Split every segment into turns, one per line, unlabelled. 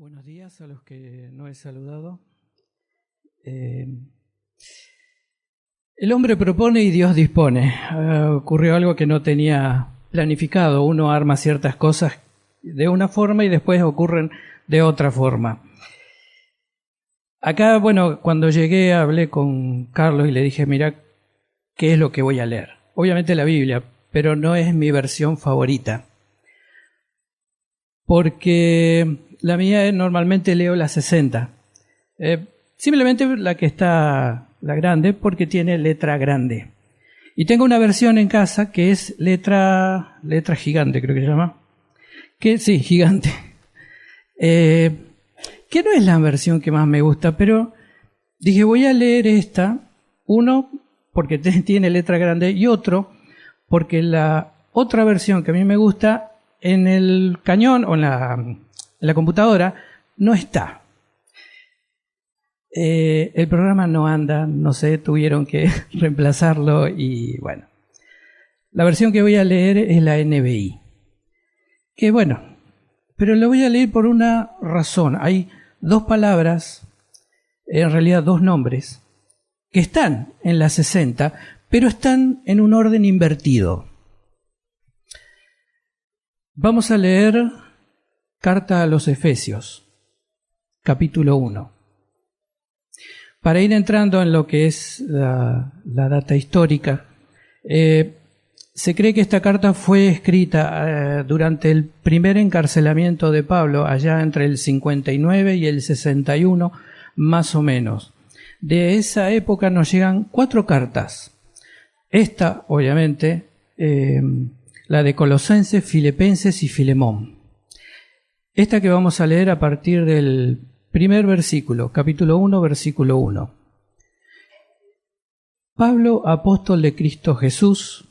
Buenos días a los que no he saludado. El hombre propone y Dios dispone. Ocurrió algo que no tenía planificado. Uno arma ciertas cosas de una forma y después ocurren de otra forma. Acá, cuando llegué hablé con Carlos y le dije, mira, ¿qué es lo que voy a leer? Obviamente la Biblia, pero no es mi versión favorita. Porque la mía normalmente leo la 60. Simplemente la que está, la grande, porque tiene letra grande. Y tengo una versión en casa que es letra gigante, creo que se llama. Sí, gigante. Que no es la versión que más me gusta, pero dije, voy a leer esta. Uno, porque tiene letra grande, y otro, porque la otra versión que a mí me gusta, en el cañón o en la computadora, no está. El programa no anda, no sé, tuvieron que reemplazarlo y bueno. La versión que voy a leer es la NBI. Pero lo voy a leer por una razón. Hay dos palabras, en realidad dos nombres, que están en la 60, pero están en un orden invertido. Vamos a leer Carta a los Efesios, capítulo 1. Para ir entrando en lo que es la data histórica, se cree que esta carta fue escrita durante el primer encarcelamiento de Pablo, allá entre el 59 y el 61, más o menos. De esa época nos llegan 4 cartas. Esta, obviamente, la de Colosenses, Filipenses y Filemón. Esta que vamos a leer a partir del primer versículo, capítulo 1, versículo 1. Pablo, apóstol de Cristo Jesús,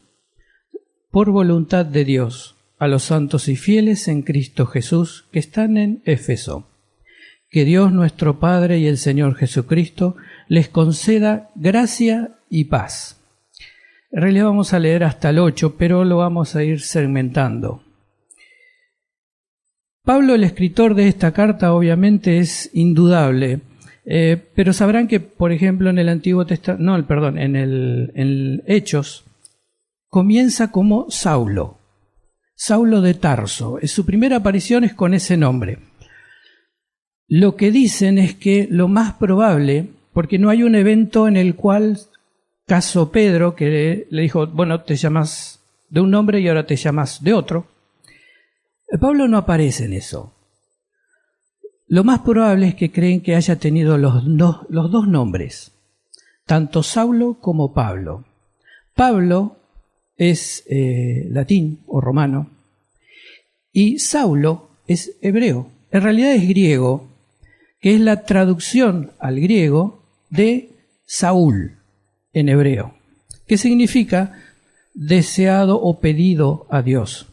por voluntad de Dios, a los santos y fieles en Cristo Jesús que están en Éfeso. Que Dios nuestro Padre y el Señor Jesucristo les conceda gracia y paz. En realidad vamos a leer hasta el 8, pero lo vamos a ir segmentando. Pablo, el escritor de esta carta, obviamente es indudable, pero sabrán que, por ejemplo, en el Antiguo Testamento, en Hechos, comienza como Saulo de Tarso. Su primera aparición es con ese nombre. Lo que dicen es que lo más probable, porque no hay un evento en el cual, caso Pedro, que le dijo, te llamas de un nombre y ahora te llamas de otro, Pablo no aparece en eso. Lo más probable es que creen que haya tenido los dos nombres, tanto Saulo como Pablo. Pablo es latín o romano y Saulo es hebreo. En realidad es griego, que es la traducción al griego de Saúl en hebreo, que significa deseado o pedido a Dios.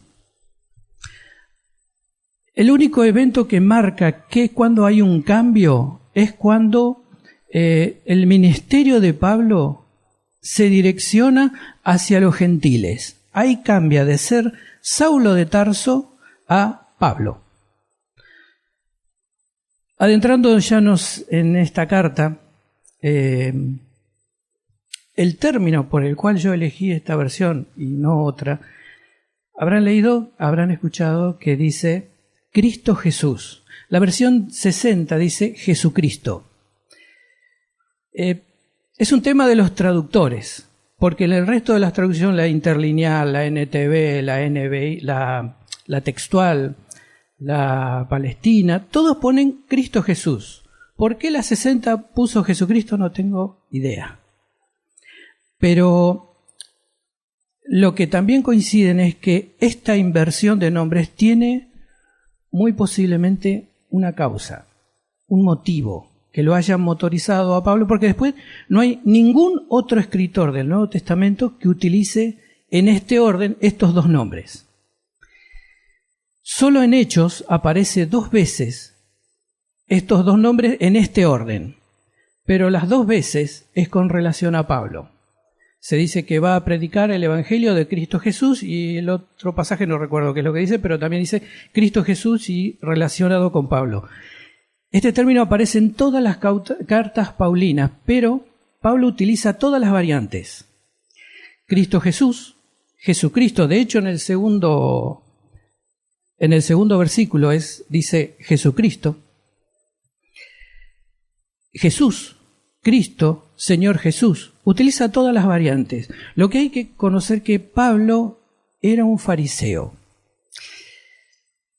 El único evento que marca que cuando hay un cambio es cuando el ministerio de Pablo se direcciona hacia los gentiles. Ahí cambia de ser Saulo de Tarso a Pablo. Adentrándonos en esta carta, el término por el cual yo elegí esta versión y no otra, habrán escuchado que dice Cristo Jesús. La versión 60 dice Jesucristo. Es un tema de los traductores, porque en el resto de las traducciones, la interlineal, la NTV, la NBI, la textual, la palestina, todos ponen Cristo Jesús. ¿Por qué la 60 puso Jesucristo? No tengo idea. Pero lo que también coinciden es que esta inversión de nombres tiene muy posiblemente una causa, un motivo que lo haya motorizado a Pablo, porque después no hay ningún otro escritor del Nuevo Testamento que utilice en este orden estos dos nombres. Solo en Hechos aparece 2 veces estos dos nombres en este orden, pero las 2 veces es con relación a Pablo. Se dice que va a predicar el Evangelio de Cristo Jesús y el otro pasaje no recuerdo qué es lo que dice, pero también dice Cristo Jesús y relacionado con Pablo. Este término aparece en todas las cartas paulinas, pero Pablo utiliza todas las variantes. Cristo Jesús, Jesucristo, de hecho en el segundo versículo dice Jesucristo. Jesús, Cristo, Señor Jesús, utiliza todas las variantes. Lo que hay que conocer que Pablo era un fariseo.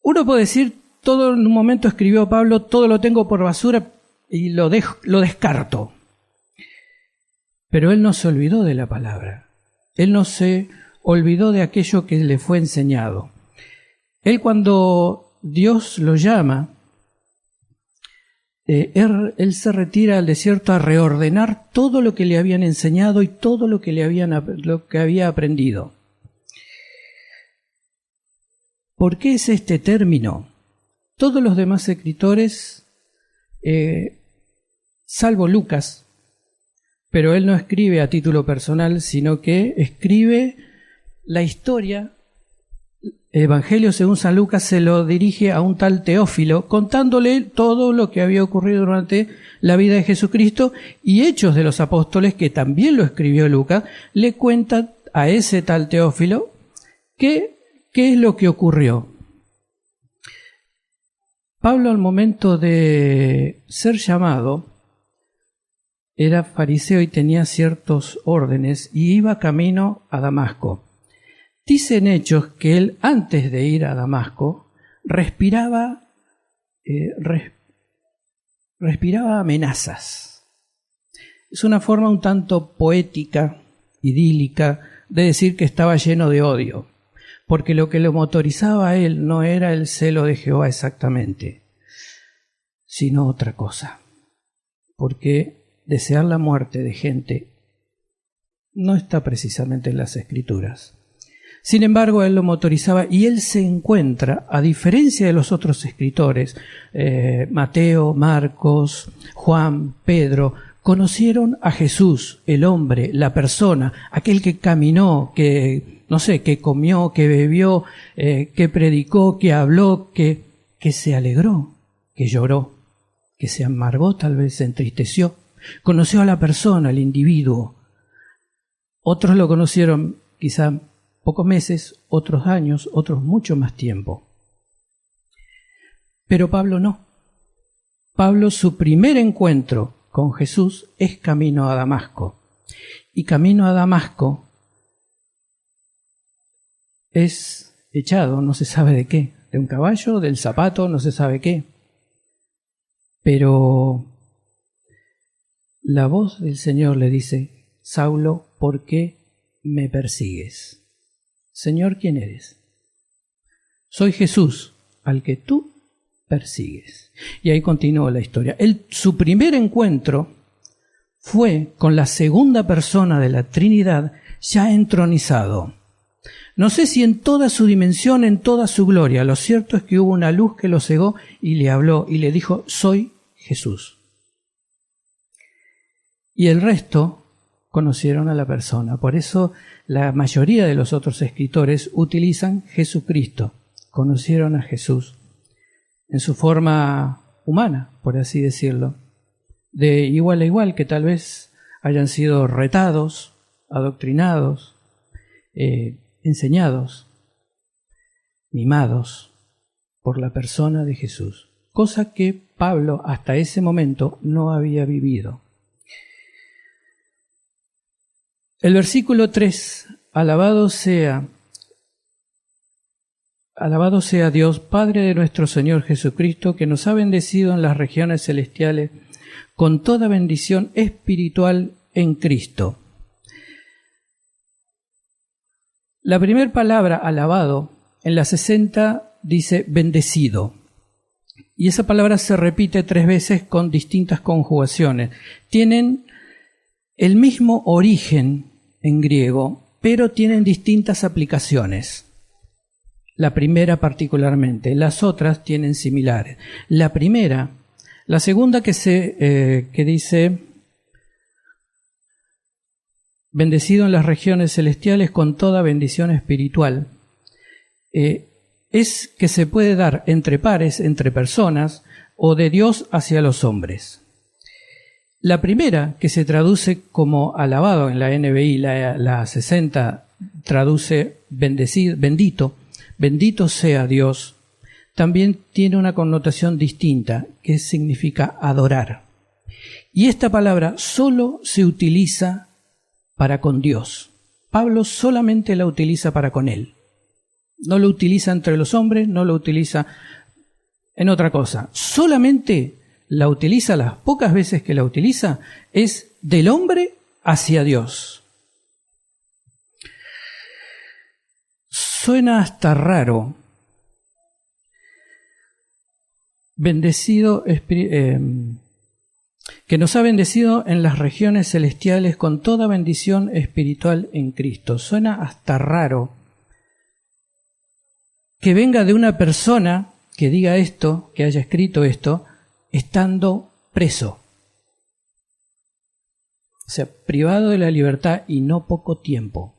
Uno puede decir, todo en un momento escribió Pablo, todo lo tengo por basura y lo descarto. Pero él no se olvidó de la palabra. Él no se olvidó de aquello que le fue enseñado. Él, cuando Dios lo llama, él se retira al desierto a reordenar todo lo que le habían enseñado y todo lo que había aprendido. ¿Por qué es este término? Todos los demás escritores, salvo Lucas, pero él no escribe a título personal, sino que escribe la historia. El Evangelio según San Lucas se lo dirige a un tal Teófilo, contándole todo lo que había ocurrido durante la vida de Jesucristo, y Hechos de los Apóstoles, que también lo escribió Lucas, le cuenta a ese tal Teófilo qué es lo que ocurrió. Pablo, al momento de ser llamado, era fariseo y tenía ciertos órdenes y iba camino a Damasco. Dicen Hechos que él, antes de ir a Damasco, respiraba amenazas. Es una forma un tanto poética, idílica, de decir que estaba lleno de odio, porque lo que lo motorizaba a él no era el celo de Jehová exactamente, sino otra cosa. Porque desear la muerte de gente no está precisamente en las Escrituras. Sin embargo, él lo motorizaba y él se encuentra, a diferencia de los otros escritores, Mateo, Marcos, Juan, Pedro, conocieron a Jesús, el hombre, la persona, aquel que caminó, que comió, que bebió, que predicó, que habló, que se alegró, que lloró, que se amargó, tal vez se entristeció. Conoció a la persona, al individuo. Otros lo conocieron quizá pocos meses, otros años, otros mucho más tiempo. Pero Pablo no. Pablo, su primer encuentro con Jesús es camino a Damasco. Y camino a Damasco es echado, no se sabe de qué, de un caballo, del zapato, no se sabe qué. Pero la voz del Señor le dice: Saulo, ¿por qué me persigues? Señor, ¿quién eres? Soy Jesús, al que tú persigues. Y ahí continúa la historia. Su primer encuentro fue con la segunda persona de la Trinidad, ya entronizado. No sé si en toda su dimensión, en toda su gloria. Lo cierto es que hubo una luz que lo cegó y le habló y le dijo: soy Jesús. Y el resto conocieron a la persona. Por eso la mayoría de los otros escritores utilizan Jesucristo. Conocieron a Jesús en su forma humana, por así decirlo, de igual a igual, que tal vez hayan sido retados, adoctrinados, enseñados, mimados por la persona de Jesús, cosa que Pablo hasta ese momento no había vivido. El versículo 3, alabado sea Dios, Padre de nuestro Señor Jesucristo, que nos ha bendecido en las regiones celestiales con toda bendición espiritual en Cristo. La primera palabra, alabado, en la 60 dice bendecido. Y esa palabra se repite 3 veces con distintas conjugaciones. Tienen el mismo origen en griego, pero tienen distintas aplicaciones. La primera particularmente, las otras tienen similares. La segunda que dice bendecido en las regiones celestiales con toda bendición espiritual, es que se puede dar entre pares, entre personas, o de Dios hacia los hombres. La primera, que se traduce como alabado en la NBI, la 60 traduce bendito, bendito sea Dios, también tiene una connotación distinta, que significa adorar. Y esta palabra solo se utiliza para con Dios. Pablo solamente la utiliza para con Él. No lo utiliza entre los hombres, no lo utiliza en otra cosa. Solamente la utiliza, las pocas veces que la utiliza, es del hombre hacia Dios. Suena hasta raro. Bendecido, que nos ha bendecido en las regiones celestiales con toda bendición espiritual en Cristo. Suena hasta raro que venga de una persona que diga esto, que haya escrito esto, estando preso. O sea, privado de la libertad y no poco tiempo.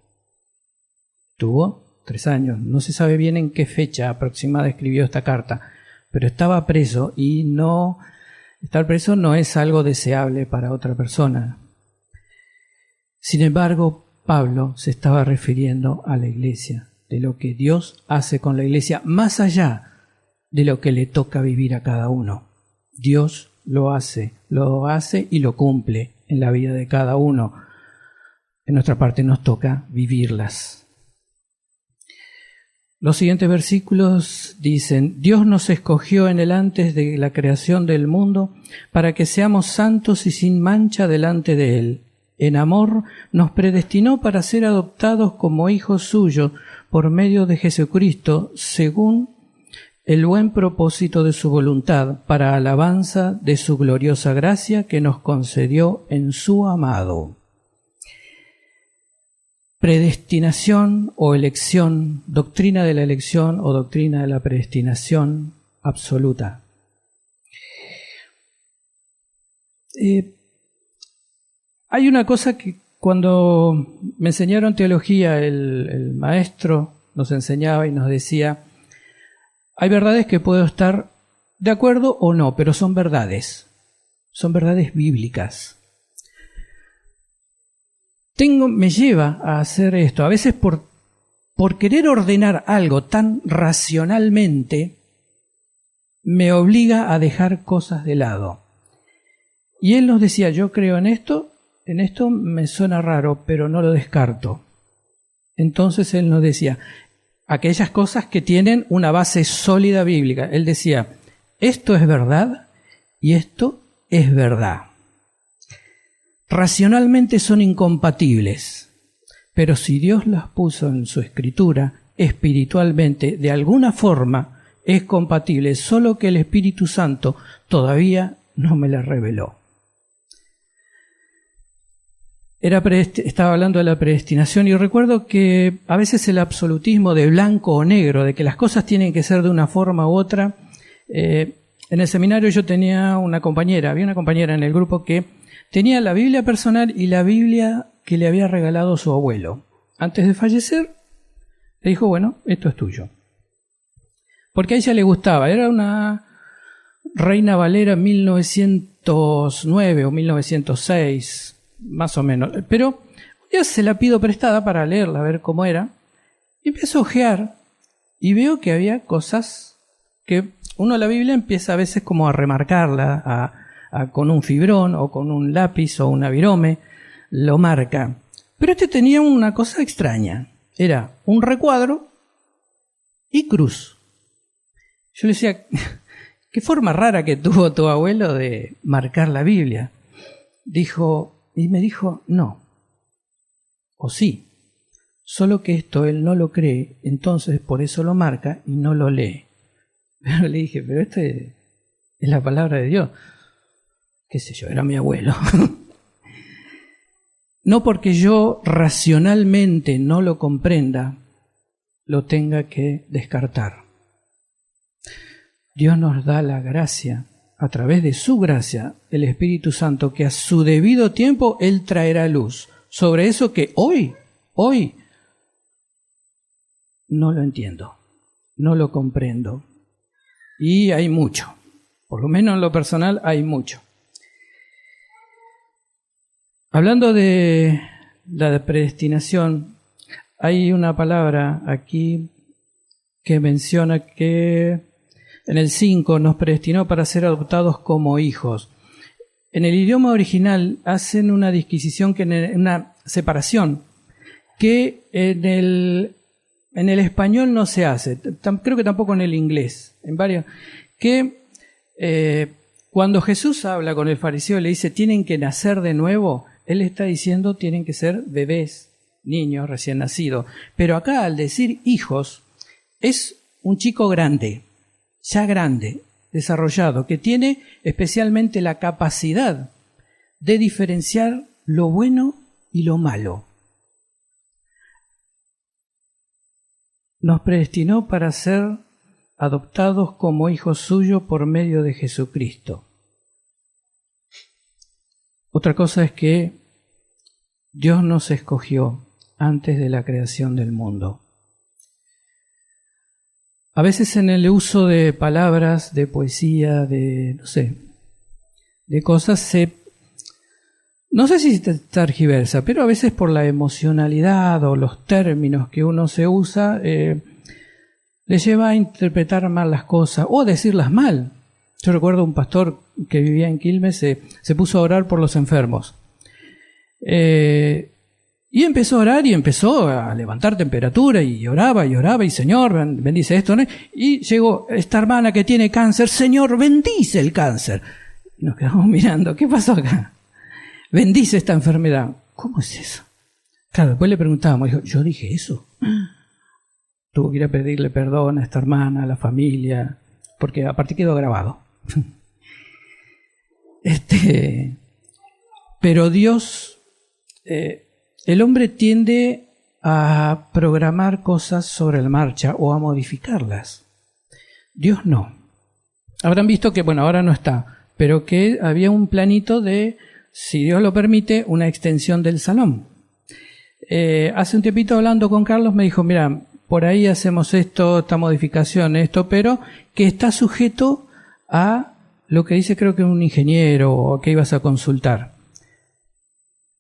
Tuvo 3 años, no se sabe bien en qué fecha aproximada escribió esta carta, pero estaba preso y no... Estar preso no es algo deseable para otra persona. Sin embargo, Pablo se estaba refiriendo a la iglesia, de lo que Dios hace con la iglesia, más allá de lo que le toca vivir a cada uno. Dios lo hace y lo cumple en la vida de cada uno. En nuestra parte nos toca vivirlas. Los siguientes versículos dicen: Dios nos escogió en el antes de la creación del mundo para que seamos santos y sin mancha delante de Él. En amor nos predestinó para ser adoptados como hijos suyos por medio de Jesucristo, según el buen propósito de su voluntad, para alabanza de su gloriosa gracia que nos concedió en su amado. Predestinación o elección, doctrina de la elección o doctrina de la predestinación absoluta. Hay una cosa que cuando me enseñaron teología, el maestro nos enseñaba y nos decía: hay verdades que puedo estar de acuerdo o no, pero son verdades bíblicas. Me lleva a hacer esto, a veces por querer ordenar algo tan racionalmente, me obliga a dejar cosas de lado. Y él nos decía: yo creo en esto me suena raro, pero no lo descarto. Entonces él nos decía, aquellas cosas que tienen una base sólida bíblica, él decía: esto es verdad y esto es verdad. Racionalmente son incompatibles, pero si Dios las puso en su escritura, espiritualmente, de alguna forma, es compatible, solo que el Espíritu Santo todavía no me las reveló. Estaba hablando de la predestinación y recuerdo que a veces el absolutismo de blanco o negro, de que las cosas tienen que ser de una forma u otra. En el seminario yo había una compañera en el grupo que tenía la Biblia personal y la Biblia que le había regalado su abuelo. Antes de fallecer, le dijo: bueno, esto es tuyo. Porque a ella le gustaba, era una Reina Valera 1909 o 1906, más o menos. Pero un día se la pido prestada para leerla, a ver cómo era. Y empiezo a ojear y veo que había cosas que uno la Biblia empieza a veces como a remarcarla, con un fibrón o con un lápiz o un avirome, lo marca. Pero este tenía una cosa extraña. Era un recuadro y cruz. Yo le decía: qué forma rara que tuvo tu abuelo de marcar la Biblia. Me dijo: no. O sí. Solo que esto él no lo cree, entonces por eso lo marca y no lo lee. Pero le dije: pero este es la palabra de Dios. Qué sé yo, era mi abuelo. No porque yo racionalmente no lo comprenda, lo tenga que descartar. Dios nos da la gracia, a través de su gracia, el Espíritu Santo, que a su debido tiempo Él traerá luz sobre eso que hoy no lo entiendo, no lo comprendo. Y hay mucho Por lo menos en lo personal hay mucho. Hablando de la predestinación, hay una palabra aquí que menciona que en el 5 nos predestinó para ser adoptados como hijos. En el idioma original hacen una disquisición, una separación, que en el español no se hace, creo que tampoco en el inglés, en varios, que cuando Jesús habla con el fariseo y le dice tienen que nacer de nuevo, él está diciendo tienen que ser bebés, niños recién nacidos. Pero acá al decir hijos, es un chico grande, ya grande, desarrollado, que tiene especialmente la capacidad de diferenciar lo bueno y lo malo. Nos predestinó para ser adoptados como hijos suyos por medio de Jesucristo. Otra cosa es que Dios nos escogió antes de la creación del mundo. A veces en el uso de palabras, de poesía, de cosas no sé si se tergiversa, pero a veces por la emocionalidad o los términos que uno se usa, le lleva a interpretar mal las cosas o a decirlas mal. Yo recuerdo un pastor que vivía en Quilmes, se puso a orar por los enfermos. Y empezó a orar y empezó a levantar temperatura y oraba, y Señor, bendice esto, ¿no? Y llegó esta hermana que tiene cáncer, Señor, bendice el cáncer. Y nos quedamos mirando, ¿qué pasó acá? Bendice esta enfermedad. ¿Cómo es eso? Claro, después le preguntábamos, dijo, ¿yo dije eso? Tuvo que ir a pedirle perdón a esta hermana, a la familia, porque aparte quedó grabado. Pero Dios, el hombre tiende a programar cosas sobre la marcha o a modificarlas. Dios no. Habrán visto que, bueno, ahora no está, pero que había un planito de, si Dios lo permite, una extensión del salón. Hace un tiempito hablando con Carlos me dijo, mira, por ahí hacemos esta modificación, pero que está sujeto a lo que dice creo que un ingeniero o que ibas a consultar.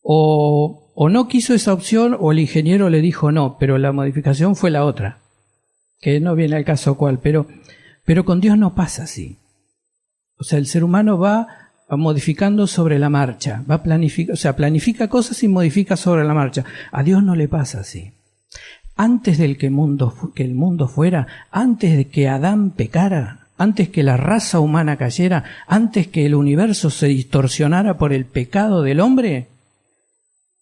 O no quiso esa opción o el ingeniero le dijo no, pero la modificación fue la otra, que no viene al caso cuál, pero con Dios no pasa así. O sea, el ser humano va modificando sobre la marcha, planifica cosas y modifica sobre la marcha. A Dios no le pasa así. Antes del que el mundo fuera, antes de que Adán pecara, antes que la raza humana cayera, antes que el universo se distorsionara por el pecado del hombre,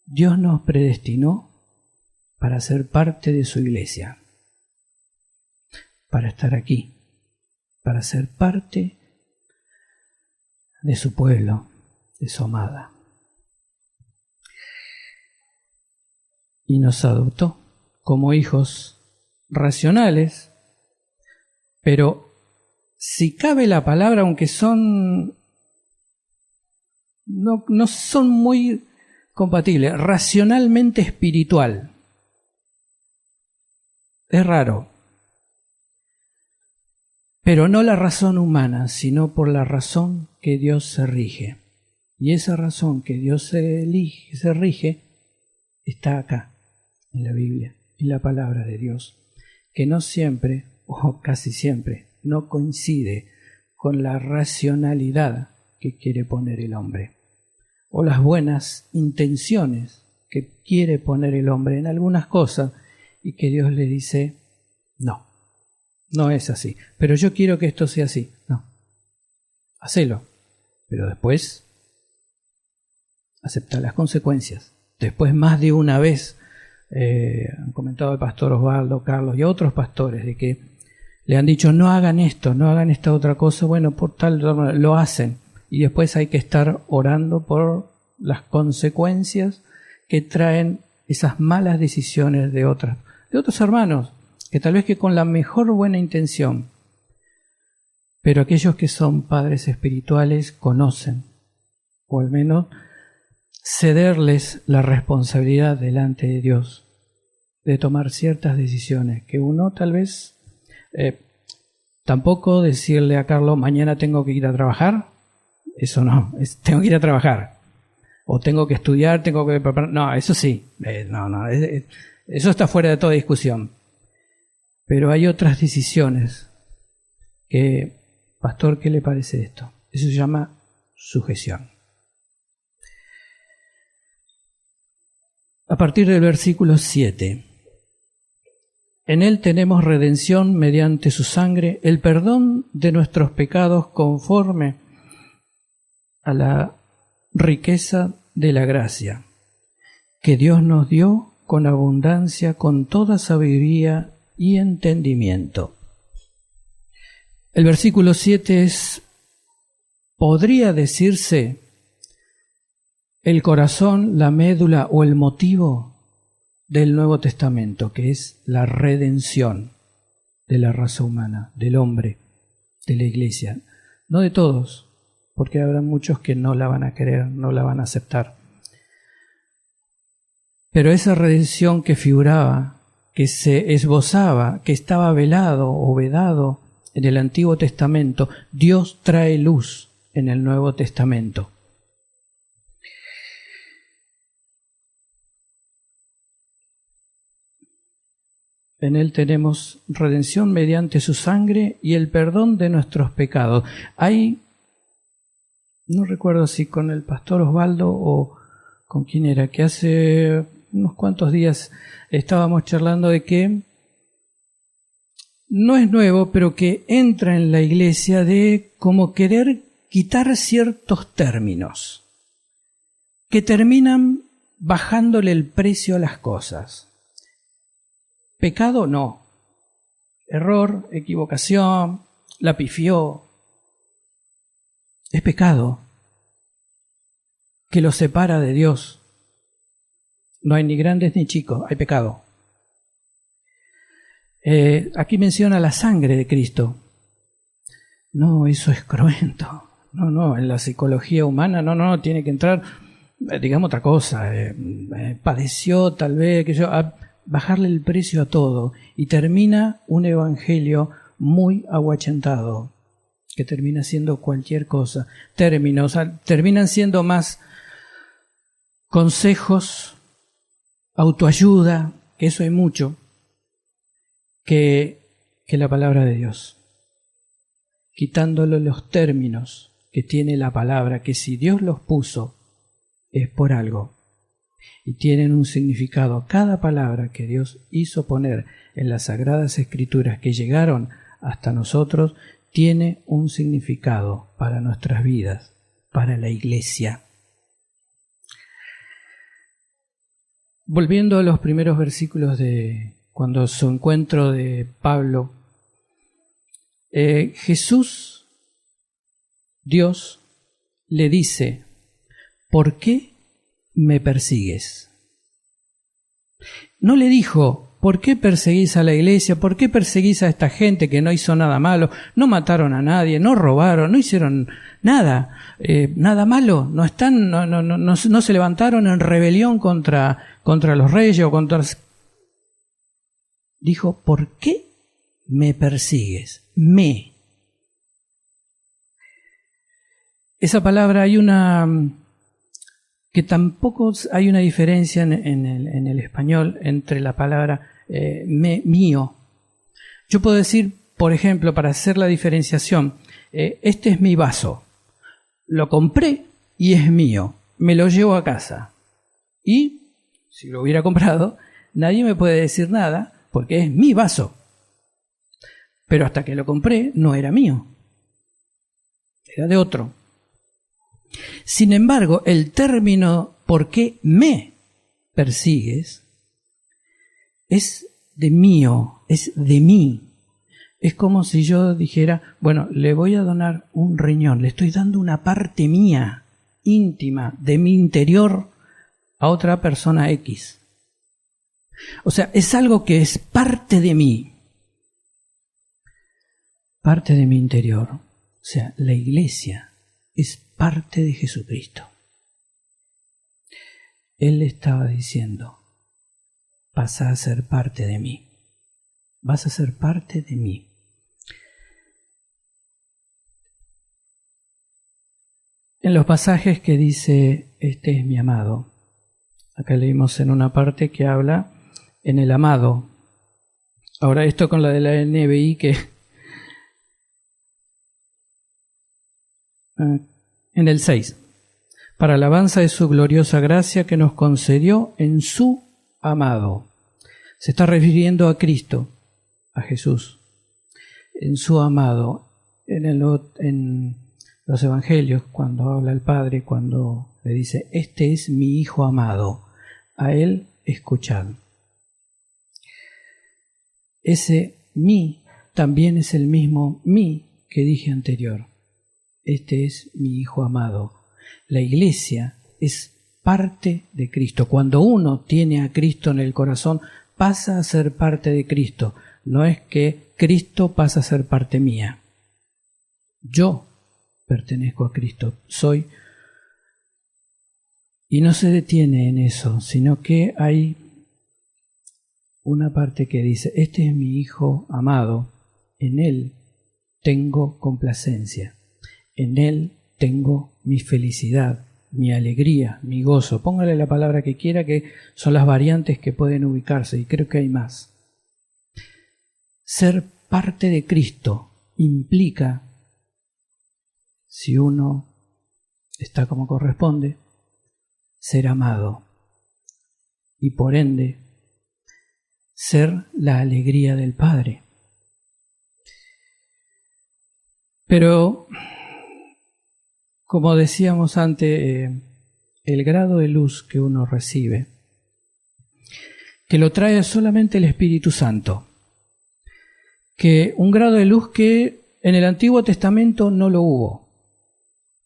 Dios nos predestinó para ser parte de su iglesia, para estar aquí, para ser parte de su pueblo, de su amada. Y nos adoptó como hijos racionales, pero si cabe la palabra, aunque no son muy compatibles, racionalmente espiritual. Es raro. Pero no la razón humana, sino por la razón que Dios se rige. Y esa razón que Dios se rige está acá, en la Biblia, en la palabra de Dios, que no siempre, o casi siempre, no coincide con la racionalidad que quiere poner el hombre, o las buenas intenciones que quiere poner el hombre en algunas cosas, y que Dios le dice, no. No es así, pero yo quiero que esto sea así. No, hacelo, pero después acepta las consecuencias. Después más de una vez, han comentado el pastor Osvaldo, Carlos y otros pastores, de que le han dicho no hagan esto, no hagan esta otra cosa, bueno, por tal lo hacen. Y después hay que estar orando por las consecuencias que traen esas malas decisiones de otros hermanos, que tal vez que con la mejor buena intención, pero aquellos que son padres espirituales conocen, o al menos cederles la responsabilidad delante de Dios de tomar ciertas decisiones que uno tal vez Tampoco decirle a Carlos, mañana tengo que ir a trabajar. Eso no, tengo que ir a trabajar. O tengo que estudiar, tengo que preparar. No, eso sí. Eso está fuera de toda discusión. Pero hay otras decisiones que, pastor, ¿qué le parece esto? Eso se llama sujeción. A partir del versículo 7. En Él tenemos redención mediante su sangre, el perdón de nuestros pecados conforme a la riqueza de la gracia que Dios nos dio con abundancia, con toda sabiduría y entendimiento. El versículo 7 podría decirse, el corazón, la médula o el motivo del Nuevo Testamento, que es la redención de la raza humana, del hombre, de la iglesia. No de todos, porque habrá muchos que no la van a querer, no la van a aceptar. Pero esa redención que figuraba, que se esbozaba, que estaba velado o vedado en el Antiguo Testamento, Dios trae luz en el Nuevo Testamento. En Él tenemos redención mediante su sangre y el perdón de nuestros pecados. Hay, no recuerdo si con el pastor Osvaldo o con quién era, que hace unos cuantos días estábamos charlando de que no es nuevo, pero que entra en la iglesia de como querer quitar ciertos términos que terminan bajándole el precio a las cosas. Pecado no. Error, equivocación, la pifió. Es pecado que lo separa de Dios. No hay ni grandes ni chicos, hay pecado. Aquí menciona la sangre de Cristo. No, eso es cruento. No, en la psicología humana no, tiene que entrar, digamos otra cosa. Padeció tal vez, bajarle el precio a todo, y termina un evangelio muy aguachentado, que termina siendo cualquier cosa. Terminan siendo más consejos, autoayuda, que eso hay mucho, que la palabra de Dios. Quitándole los términos que tiene la palabra, que si Dios los puso, es por algo. Y tienen un significado. Cada palabra que Dios hizo poner en las Sagradas Escrituras que llegaron hasta nosotros, tiene un significado para nuestras vidas, para la iglesia. Volviendo a los primeros versículos de cuando su encuentro de Pablo, Jesús, Dios, le dice, ¿por qué me persigues? No le dijo, ¿por qué perseguís a la iglesia? ¿Por qué perseguís a esta gente que no hizo nada malo? No mataron a nadie, no robaron, no hicieron nada, nada malo. No se levantaron en rebelión contra los reyes o contra... Dijo, ¿por qué me persigues? Esa palabra hay una... que tampoco hay una diferencia en el español entre la palabra mío. Yo puedo decir, por ejemplo, para hacer la diferenciación, este es mi vaso, lo compré y es mío, me lo llevo a casa. Y, si lo hubiera comprado, nadie me puede decir nada porque es mi vaso. Pero hasta que lo compré no era mío, era de otro. Sin embargo, el término ¿por qué me persigues? Es de mío, es de mí. Es como si yo dijera, bueno, le voy a donar un riñón, le estoy dando una parte mía, íntima, de mi interior a otra persona X. O sea, es algo que es parte de mí, parte de mi interior. O sea, la iglesia es parte de Jesucristo. Él le estaba diciendo, vas a ser parte de mí, vas a ser parte de mí. en los pasajes que dice, este es mi amado. Acá leímos en una parte que habla en el amado. Ahora esto con la de la NBI que en el 6. Para alabanza de su gloriosa gracia que nos concedió en su amado. Se está refiriendo a Cristo, a Jesús, en su amado. En los evangelios, cuando habla el Padre, cuando le dice, este es mi Hijo amado, a él escuchad. Ese mí también es el mismo mí que dije anterior. Este es mi Hijo amado. La Iglesia es parte de Cristo. Cuando uno tiene a Cristo en el corazón, pasa a ser parte de Cristo. No es que Cristo pasa a ser parte mía. Yo pertenezco a Cristo, soy. Y no se detiene en eso, sino que hay una parte que dice, este es mi Hijo amado, en Él tengo complacencia, en Él tengo mi felicidad, mi alegría, mi gozo. Póngale la palabra que quiera, que son las variantes que pueden ubicarse, y creo que hay más. Ser parte de Cristo implica, si uno está como corresponde, ser amado y por ende ser la alegría del Padre. Pero, como decíamos antes, el grado de luz que uno recibe, que lo trae solamente el Espíritu Santo, que un grado de luz que en el Antiguo Testamento no lo hubo.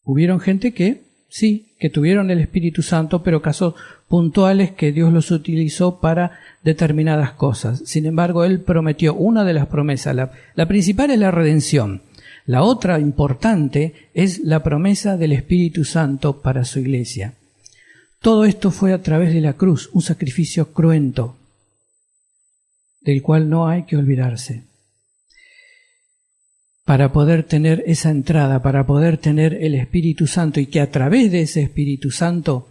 Hubieron gente que sí, que tuvieron el Espíritu Santo, pero casos puntuales que Dios los utilizó para determinadas cosas. Sin embargo, Él prometió una de las promesas. La principal es la redención. La otra importante es la promesa del Espíritu Santo para su iglesia. Todo esto fue a través de la cruz, un sacrificio cruento, del cual no hay que olvidarse. Para poder tener esa entrada, para poder tener el Espíritu Santo y que a través de ese Espíritu Santo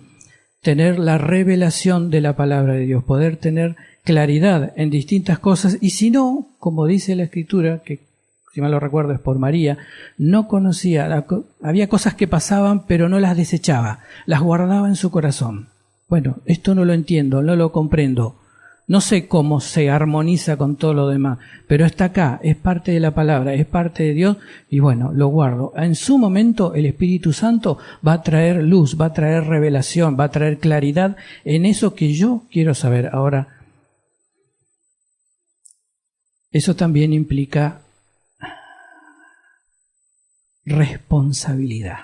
tener la revelación de la palabra de Dios, poder tener claridad en distintas cosas y si no, como dice la Escritura, que si mal lo recuerdo es por María, no conocía, había cosas que pasaban pero no las desechaba, las guardaba en su corazón. Bueno, esto no lo entiendo, no lo comprendo. No sé cómo se armoniza con todo lo demás, pero está acá, es parte de la palabra, es parte de Dios y bueno, lo guardo. En su momento el Espíritu Santo va a traer luz, va a traer revelación, va a traer claridad en eso que yo quiero saber. Ahora, eso también implica responsabilidad.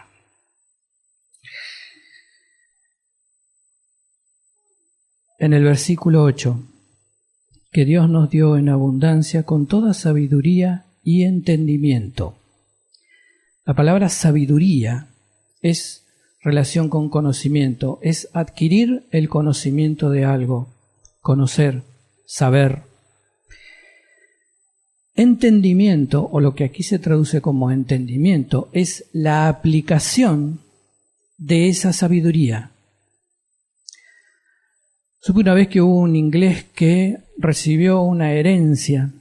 En el versículo 8, que Dios nos dio en abundancia con toda sabiduría y entendimiento. La palabra sabiduría es relación con conocimiento, es adquirir el conocimiento de algo, conocer, saber. Entendimiento, o lo que aquí se traduce como entendimiento, es la aplicación de esa sabiduría. Supe una vez que hubo un inglés que recibió una herencia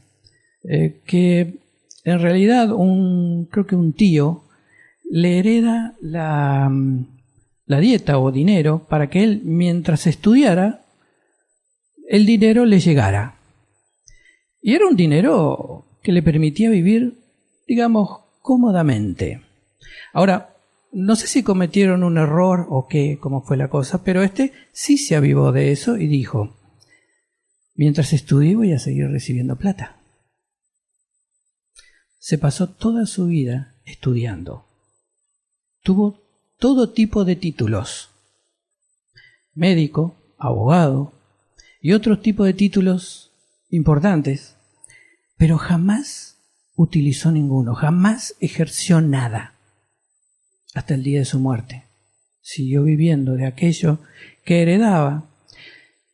que en realidad creo que un tío le hereda la dieta o dinero para que él mientras estudiara el dinero le llegara. Y era un dinero que le permitía vivir, digamos, cómodamente. Ahora, no sé si cometieron un error o qué, cómo fue la cosa, pero sí se avivó de eso y dijo, mientras estudie voy a seguir recibiendo plata. Se pasó toda su vida estudiando. Tuvo todo tipo de títulos, médico, abogado y otros tipos de títulos importantes, pero jamás utilizó ninguno, jamás ejerció nada. Hasta el día de su muerte. Siguió viviendo de aquello que heredaba.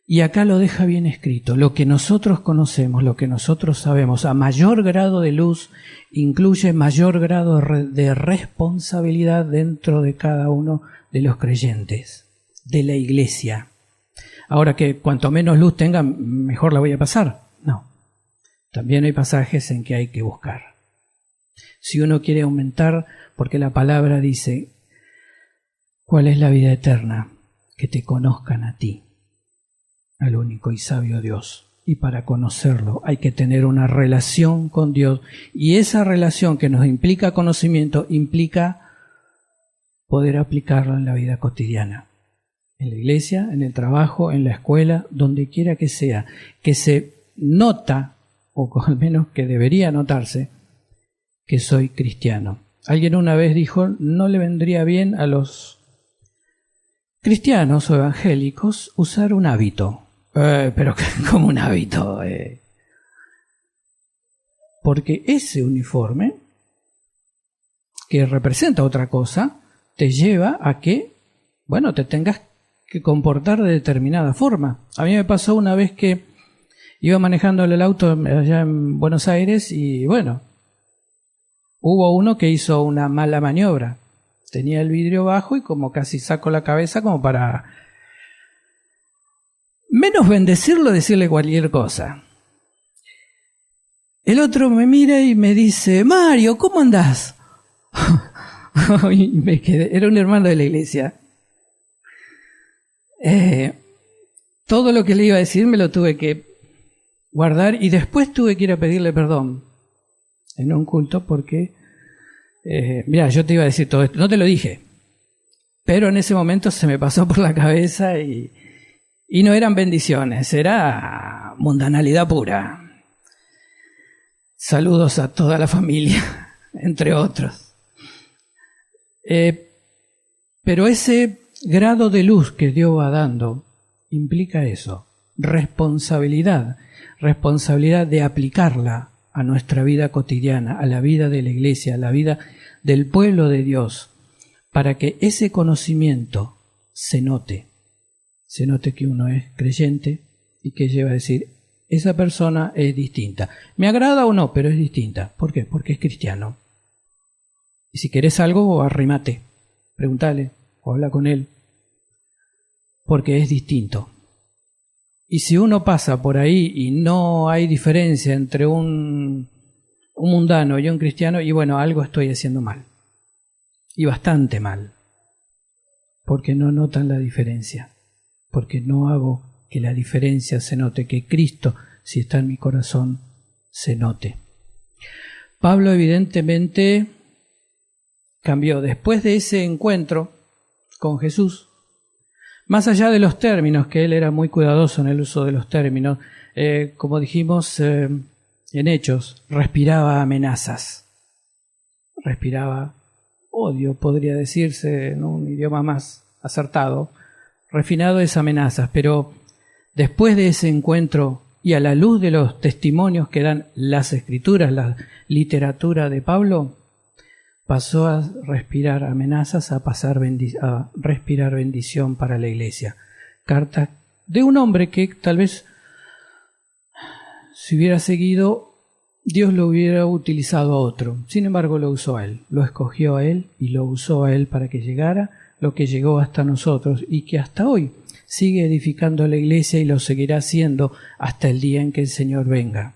Y acá lo deja bien escrito. Lo que nosotros conocemos, lo que nosotros sabemos, a mayor grado de luz, incluye mayor grado de responsabilidad dentro de cada uno de los creyentes, de la iglesia. Ahora que cuanto menos luz tenga, mejor la voy a pasar. No. También hay pasajes en que hay que buscar. Si uno quiere aumentar, porque la palabra dice, ¿cuál es la vida eterna? Que te conozcan a ti, al único y sabio Dios. Y para conocerlo hay que tener una relación con Dios. Y esa relación que nos implica conocimiento, implica poder aplicarlo en la vida cotidiana. En la iglesia, en el trabajo, en la escuela, donde quiera que sea. Que se nota, o al menos que debería notarse, que soy cristiano. Alguien una vez dijo, no le vendría bien a los cristianos o evangélicos usar un hábito. Pero como un hábito. Porque ese uniforme, que representa otra cosa, te lleva a que, bueno, te tengas que comportar de determinada forma. A mí me pasó una vez que iba manejando el auto allá en Buenos Aires y, bueno, hubo uno que hizo una mala maniobra. Tenía el vidrio bajo y como casi saco la cabeza como para menos bendecirlo, decirle cualquier cosa. El otro me mira y me dice, Mario, ¿cómo andás? Y me quedé, era un hermano de la iglesia. Todo lo que le iba a decir me lo tuve que guardar y después tuve que ir a pedirle perdón en un culto porque, mira, yo te iba a decir todo esto, no te lo dije, pero en ese momento se me pasó por la cabeza y no eran bendiciones, era mundanalidad pura. Saludos a toda la familia, entre otros. Pero ese grado de luz que Dios va dando implica eso, responsabilidad de aplicarla a nuestra vida cotidiana, a la vida de la iglesia, a la vida del pueblo de Dios, para que ese conocimiento se note que uno es creyente y que lleva a decir, esa persona es distinta. ¿Me agrada o no? Pero es distinta. ¿Por qué? Porque es cristiano. Y si querés algo, arrímate, pregúntale o habla con él, porque es distinto. Y si uno pasa por ahí y no hay diferencia entre un mundano y un cristiano, y bueno, algo estoy haciendo mal. Y bastante mal. Porque no notan la diferencia. Porque no hago que la diferencia se note, que Cristo, si está en mi corazón, se note. Pablo evidentemente cambió. Después de ese encuentro con Jesús, más allá de los términos, que él era muy cuidadoso en el uso de los términos, como dijimos en Hechos, respiraba amenazas, respiraba odio, podría decirse en un idioma más acertado, refinado es amenazas, pero después de ese encuentro y a la luz de los testimonios que dan las escrituras, la literatura de Pablo, pasó a respirar amenazas, a respirar bendición para la iglesia. Carta de un hombre que tal vez, si hubiera seguido, Dios lo hubiera utilizado a otro. Sin embargo, lo usó a él, lo escogió a él y lo usó a él para que llegara lo que llegó hasta nosotros y que hasta hoy sigue edificando la iglesia y lo seguirá haciendo hasta el día en que el Señor venga.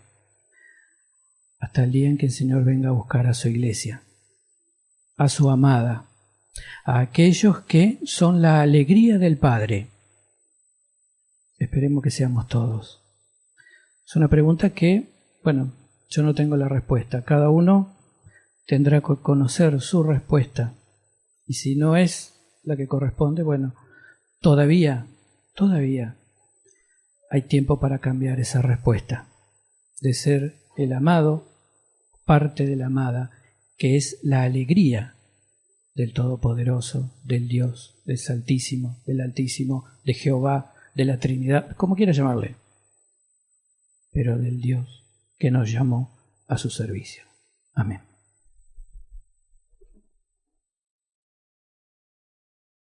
Hasta el día en que el Señor venga a buscar a su iglesia, a su amada, a aquellos que son la alegría del Padre. Esperemos que seamos todos. Es una pregunta que, bueno, yo no tengo la respuesta. Cada uno tendrá que conocer su respuesta. Y si no es la que corresponde, bueno, todavía hay tiempo para cambiar esa respuesta. De ser el amado, parte de la amada, que es la alegría del Todopoderoso, del Dios, del Santísimo, del Altísimo, de Jehová, de la Trinidad, como quiera llamarle, pero del Dios que nos llamó a su servicio. Amén.